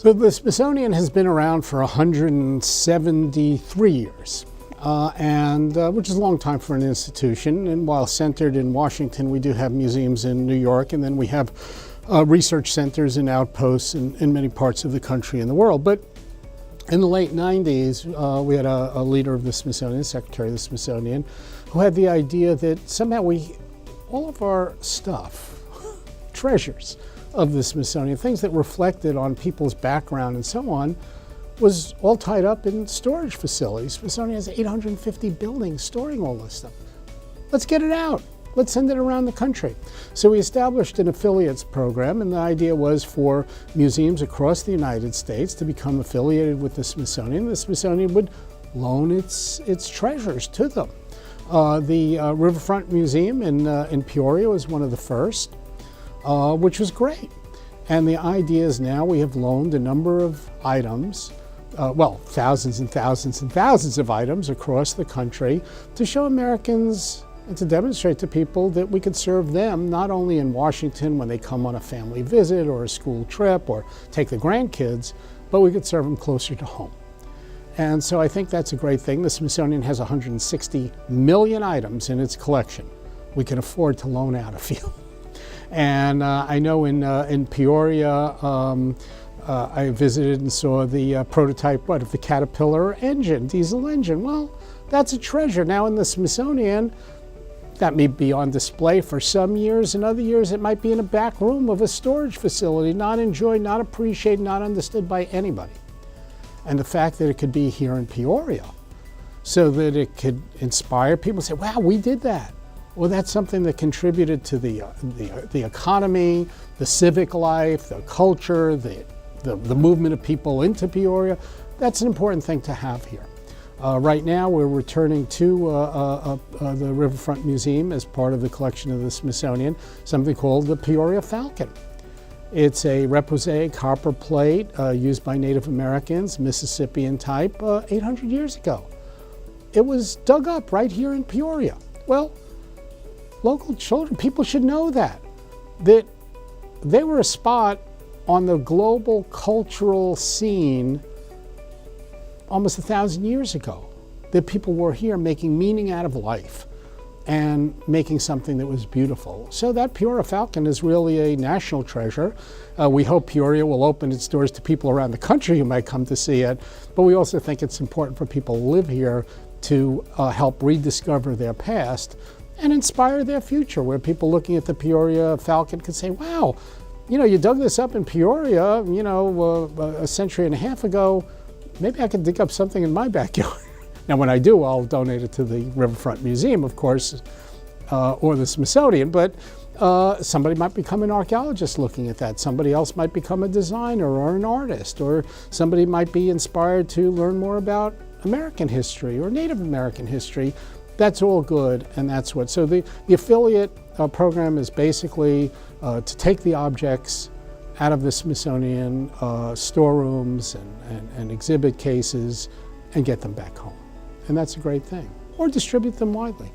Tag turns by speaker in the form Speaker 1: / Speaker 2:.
Speaker 1: So the Smithsonian has been around for 173 years, which is a long time for an institution. And while centered in Washington, we do have museums in New York, and then we have research centers and outposts in many parts of the country and the world. But in the late 90s, we had a leader of the Smithsonian, Secretary of the Smithsonian, who had the idea that somehow all of our stuff, treasures of the Smithsonian, things that reflected on people's background and so on, was all tied up in storage facilities. Smithsonian has 850 buildings storing all this stuff. Let's get it out. Let's send it around the country. So we established an affiliates program, and the idea was for museums across the United States to become affiliated with the Smithsonian. The Smithsonian would loan its treasures to them. The Riverfront Museum in Peoria was one of the first, which was great. And the idea is now we have loaned a number of items, thousands and thousands and thousands of items across the country to show Americans and to demonstrate to people that we could serve them not only in Washington when they come on a family visit or a school trip or take the grandkids, but we could serve them closer to home. And so I think that's a great thing. The Smithsonian has 160 million items in its collection. We can afford to loan out a few. And I know in Peoria, I visited and saw the prototype of the Caterpillar engine, diesel engine. Well, that's a treasure. Now in the Smithsonian, that may be on display for some years, and other years it might be in a back room of a storage facility, not enjoyed, not appreciated, not understood by anybody. And the fact that it could be here in Peoria so that it could inspire people to say, wow, we did that. Well, that's something that contributed to the economy, the civic life, the culture, the movement of people into Peoria. That's an important thing to have here. Right now, we're returning to the Riverfront Museum as part of the collection of the Smithsonian, something called the Peoria Falcon. It's a repoussé copper plate used by Native Americans, Mississippian type, 800 years ago. It was dug up right here in Peoria. Well, local children, people should know that they were a spot on the global cultural scene almost 1,000 years ago, that people were here making meaning out of life and making something that was beautiful. So that Peoria Falcon is really a national treasure. We hope Peoria will open its doors to people around the country who might come to see it, but we also think it's important for people who live here to help rediscover their past and inspire their future, where people looking at the Peoria Falcon can say, wow, you dug this up in Peoria, a century and a half ago. Maybe I could dig up something in my backyard. Now, when I do, I'll donate it to the Riverfront Museum, of course, or the Smithsonian, but somebody might become an archaeologist looking at that. Somebody else might become a designer or an artist, or somebody might be inspired to learn more about American history or Native American history. That's all good, and that's what. So the affiliate program is basically to take the objects out of the Smithsonian storerooms and exhibit cases and get them back home. And that's a great thing. Or distribute them widely.